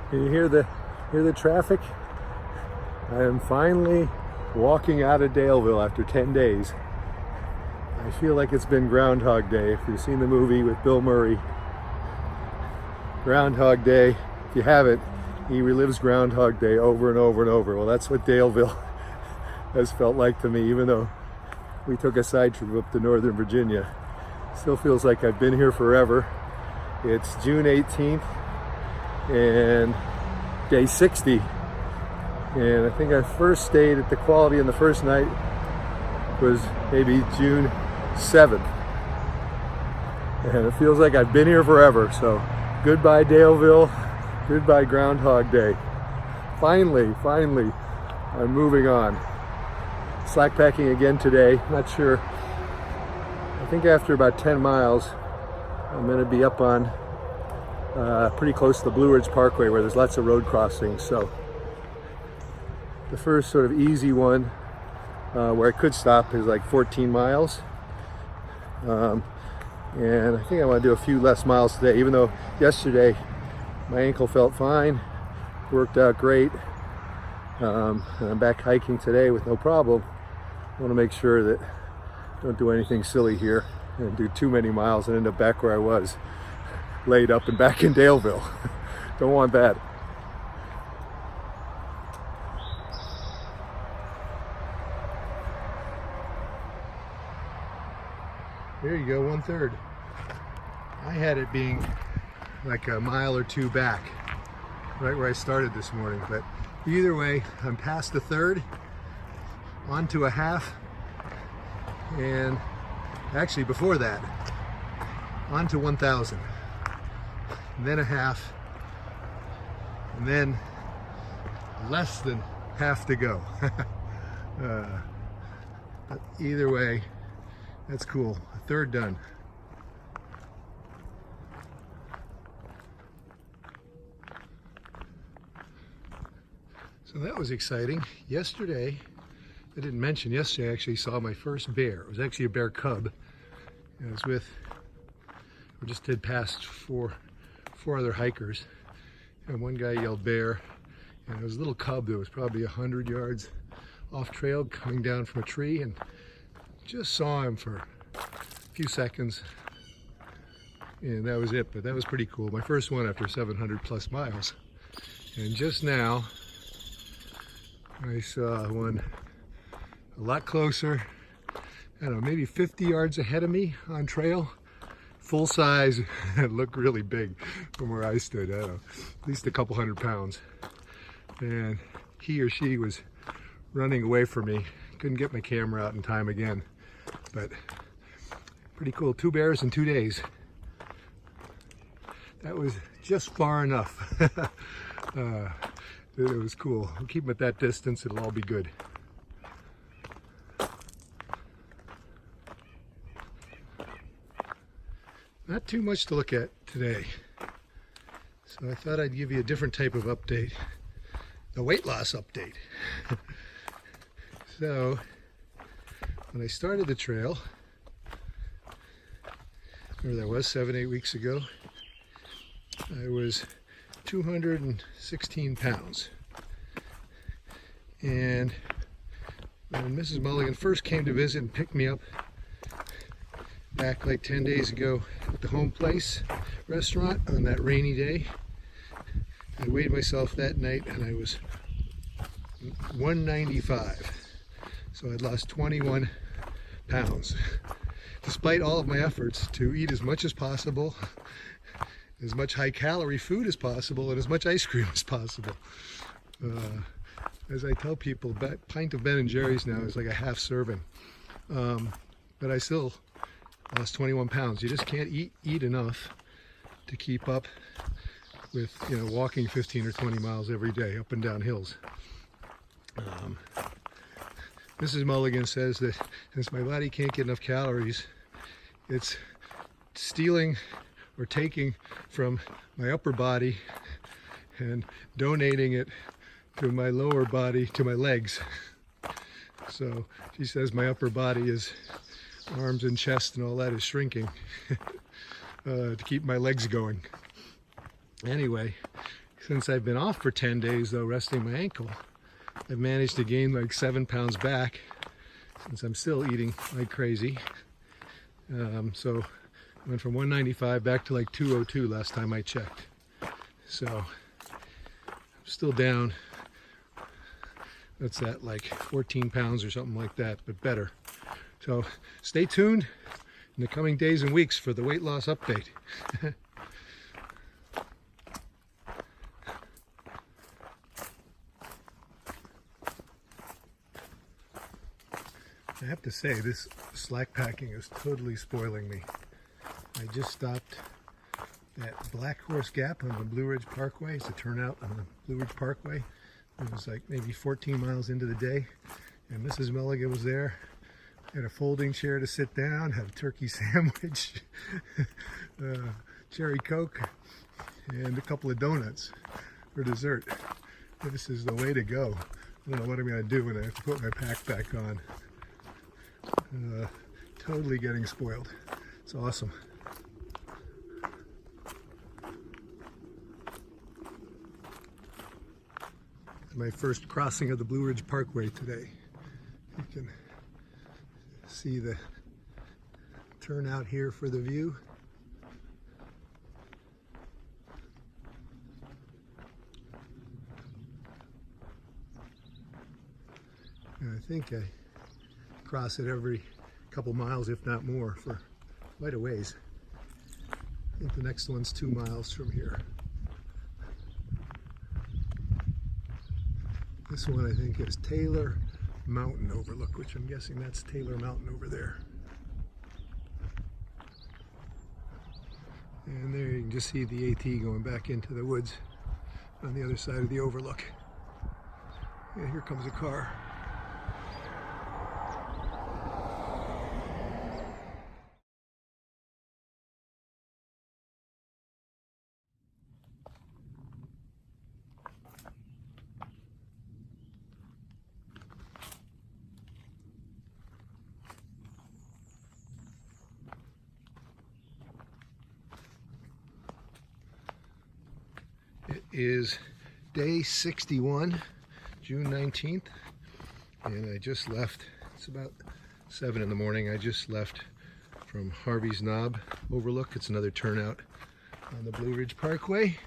Can you hear the traffic? I am finally walking out of Daleville after 10 days. I feel like it's been Groundhog Day. If you've seen the movie with Bill Murray, Groundhog Day, if you haven't, he relives Groundhog Day over and over and over. Well, that's what Daleville has felt like to me, even though we took a side trip up to Northern Virginia. Still feels like I've been here forever. It's June 18th and day 60. And I think I first stayed at the Quality on the first night was maybe June 7th. And it feels like I've been here forever. So goodbye Daleville, goodbye Groundhog Day. Finally, I'm moving on. Slack packing again today, not sure. I think after about 10 miles, I'm gonna be up on pretty close to the Blue Ridge Parkway where there's lots of road crossings. So the first sort of easy one where I could stop is like 14 miles. And I think I want to do a few less miles today, even though yesterday my ankle felt fine, worked out great. And I'm back hiking today with no problem. I want to make sure that I don't do anything silly here and do too many miles and end up back where I was, laid up and back in Daleville. Don't want that. There you go, 1/3. I had it being like a mile or two back, right where I started this morning, but either way, I'm past a third, onto a half, and actually before that, onto 1,000, then a half, and then less than half to go. But either way, that's cool. A third done. So that was exciting. Yesterday, I didn't mention, yesterday I actually saw my first bear. It was actually a bear cub. I was with, we just did past four other hikers. And one guy yelled bear. And it was a little cub that was probably 100 yards off trail coming down from a tree, and just saw him for a few seconds. And that was it, but that was pretty cool. My first one after 700 plus miles. And just now, I saw one a lot closer, I don't know, maybe 50 yards ahead of me on trail, full size. It looked really big from where I stood. I don't know, at least a couple 100 pounds. And he or she was running away from me. Couldn't get my camera out in time again, but pretty cool. 2 bears in 2 days. That was just far enough. It was cool. We'll keep them at that distance, it'll all be good. Not too much to look at today. So I thought I'd give you a different type of update. The weight loss update. So when I started the trail, whatever that was, 7-8 weeks ago, I was 216 pounds. And when Mrs. Mulligan first came to visit and picked me up back like 10 days ago at the Home Place restaurant on that rainy day, I weighed myself that night and I was 195. So I'd lost 21 pounds. Despite all of my efforts to eat as much as possible, as much high-calorie food as possible, and as much ice cream as possible. As I tell people, a pint of Ben & Jerry's now is like a half serving. But I still lost 21 pounds. You just can't eat enough to keep up with, walking 15 or 20 miles every day up and down hills. Mrs. Mulligan says that since my body can't get enough calories, it's stealing or taking from my upper body and donating it to my lower body, to my legs. So she says my upper body is, arms and chest and all that is shrinking to keep my legs going. Anyway, Since I've been off for 10 days though, resting my ankle, I've managed to gain like 7 pounds back, since I'm still eating like crazy. So I went from 195 back to like 202 last time I checked. So I'm still down, what's that, like 14 pounds or something like that, but better. So stay tuned in the coming days and weeks for the weight loss update. I have to say, this slack packing is totally spoiling me. I just stopped at Black Horse Gap on the Blue Ridge Parkway. It's a turnout on the Blue Ridge Parkway. It was like maybe 14 miles into the day, and Mrs. Mulligan was there. Had a folding chair to sit down, had a turkey sandwich, cherry Coke, and a couple of donuts for dessert. This is the way to go. I don't know what I'm going to do when I have to put my pack back on. Totally getting spoiled. It's awesome. My first crossing of the Blue Ridge Parkway today. You can see the turnout here for the view. And I think I cross it every couple miles, if not more, for quite a ways. I think the next one's 2 miles from here. This one I think is Taylor Mountain Overlook, which I'm guessing that's Taylor Mountain over there. And there you can just see the AT going back into the woods on the other side of the overlook. Yeah, here comes a car. It is day 61, June 19th, and I just left. It's about 7 in the morning. I just left from Harvey's Knob Overlook. It's another turnout on the Blue Ridge Parkway,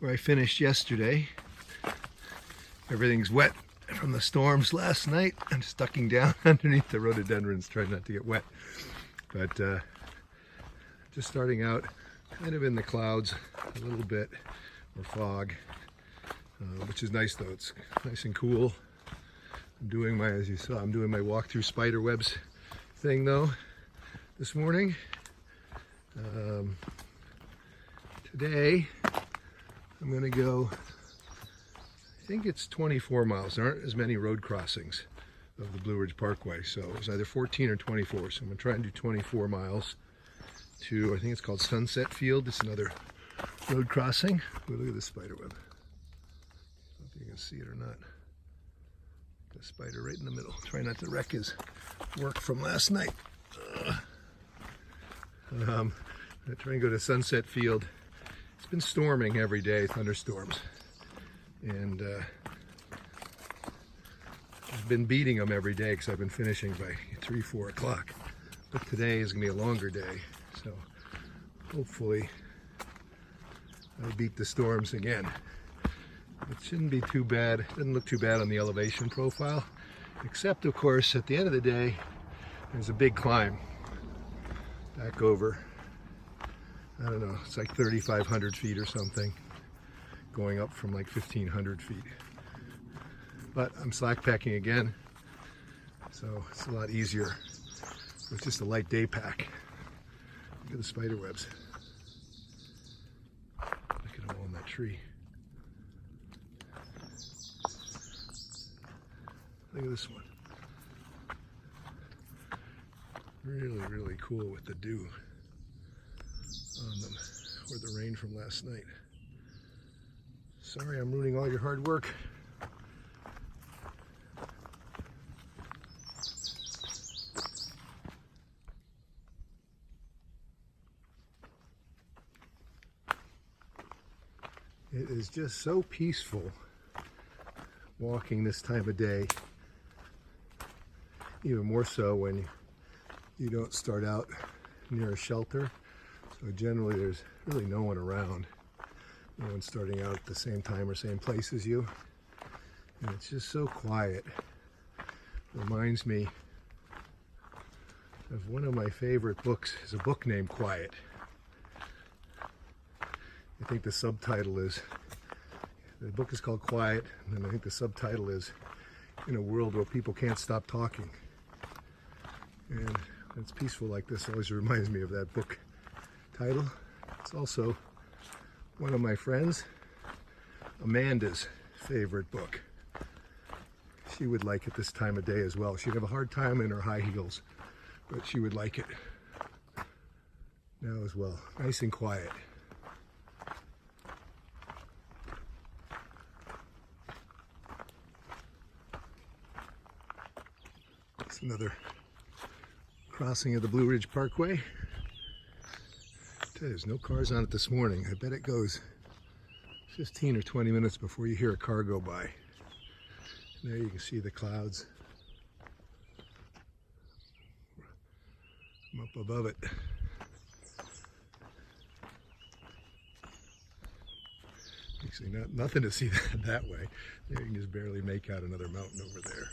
where I finished yesterday. Everything's wet from the storms last night. I'm ducking down underneath the rhododendrons, trying not to get wet. But just starting out kind of in the clouds a little bit, or fog, which is nice though. It's nice and cool. I'm doing my, as you saw, I'm doing my walk through spider webs thing though this morning. Today I'm going to go, I think it's 24 miles. There aren't as many road crossings of the Blue Ridge Parkway, so it was either 14 or 24. So I'm going to try and do 24 miles to, I think it's called Sunset Field. It's another road crossing. Oh, look at this spider web. I don't know if you can see it or not. The spider right in the middle. Try not to wreck his work from last night. I'm going to try and go to Sunset Field. It's been storming every day, thunderstorms. And I've been beating them every day because I've been finishing by 3, 4 o'clock. But today is going to be a longer day. So hopefully I beat the storms again. It shouldn't be too bad. It doesn't look too bad on the elevation profile, except of course at the end of the day there's a big climb back over, I don't know, it's like 3,500 feet or something, going up from like 1,500 feet. But I'm slack packing again, so it's a lot easier with just a light day pack. Look at the spider webs. Look at them all in that tree. Look at this one. Really, really cool with the dew on them, or the rain from last night. Sorry I'm ruining all your hard work. It is just so peaceful walking this time of day, even more so when you don't start out near a shelter. So generally there's really no one around, no one starting out at the same time or same place as you, and it's just so quiet. Reminds me of one of my favorite books. Is a book named Quiet. I think the subtitle is, the book is called Quiet, and I think the subtitle is In a World Where People Can't Stop Talking. And it's peaceful like this always reminds me of that book title. It's also one of my friends, Amanda's, favorite book. She would like it this time of day as well. She'd have a hard time in her high heels, but she would like it now as well. Nice and quiet. It's another crossing of the Blue Ridge Parkway. There's no cars on it this morning. I bet it goes 15 or 20 minutes before you hear a car go by. And there you can see the clouds. I'm up above it. Actually, nothing to see that way. There you can just barely make out another mountain over there.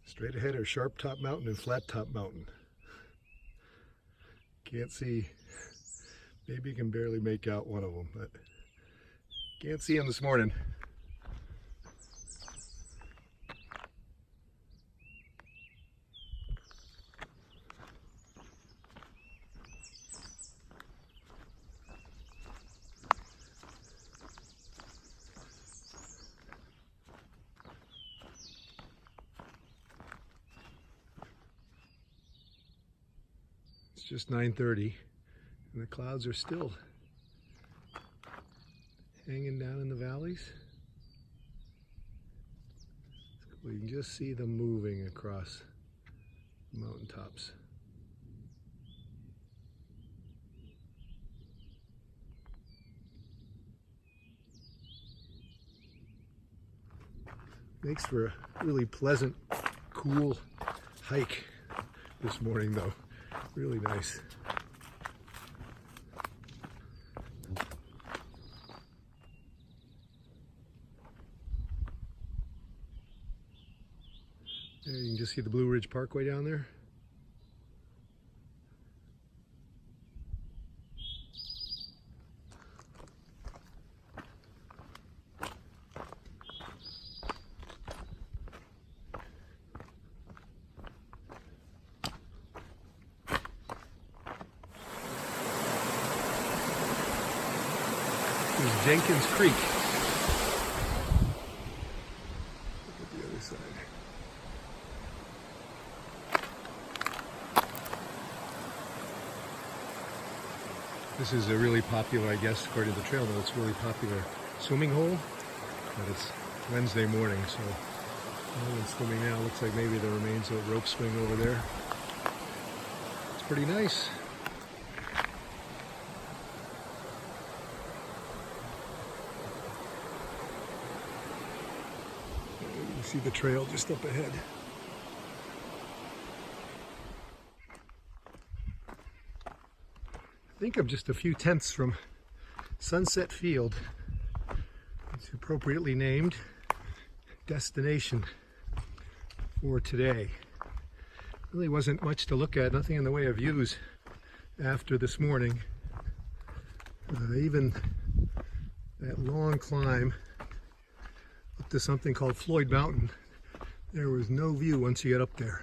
Straight ahead are Sharp Top Mountain and Flat Top Mountain. Can't see, maybe you can barely make out one of them, but can't see them this morning. It's just 9:30 and the clouds are still hanging down in the valleys. So you can just see them moving across the mountaintops. Makes for a really pleasant, cool hike this morning though. Really nice. There you can just see the Blue Ridge Parkway down there. There's Jenkins Creek. Look at the other side. This is a really popular, I guess, according to the trail notes, really popular swimming hole. But it's Wednesday morning, so no one's swimming now. Looks like maybe there remains a rope swing over there. It's pretty nice. You see the trail just up ahead. I think I'm just a few tenths from Sunset Field. It's appropriately named destination for today. Really wasn't much to look at, nothing in the way of views after this morning. Even that long climb up to something called Floyd Mountain, there was no view once you get up there.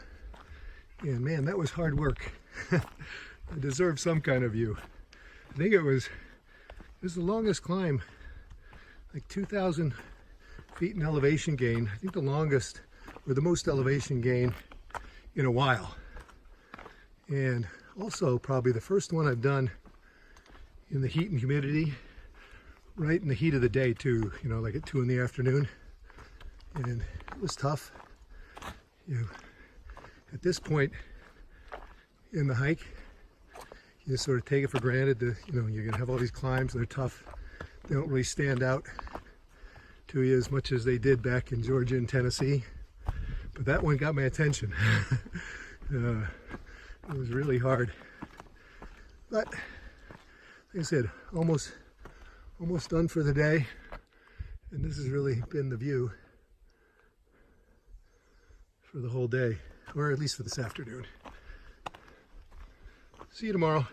And man, that was hard work. I deserve some kind of view. I think it was the longest climb, like 2,000 feet in elevation gain. I think the longest or the most elevation gain in a while. And also probably the first one I've done in the heat and humidity, right in the heat of the day too, you know, like at 2 in the afternoon. And it was tough. You know, at this point in the hike, you just sort of take it for granted that, you know, you're gonna have all these climbs, they're tough. They don't really stand out to you as much as they did back in Georgia and Tennessee. But that one got my attention. It was really hard. But like I said, almost done for the day. And this has really been the view for the whole day, or at least for this afternoon. See you tomorrow.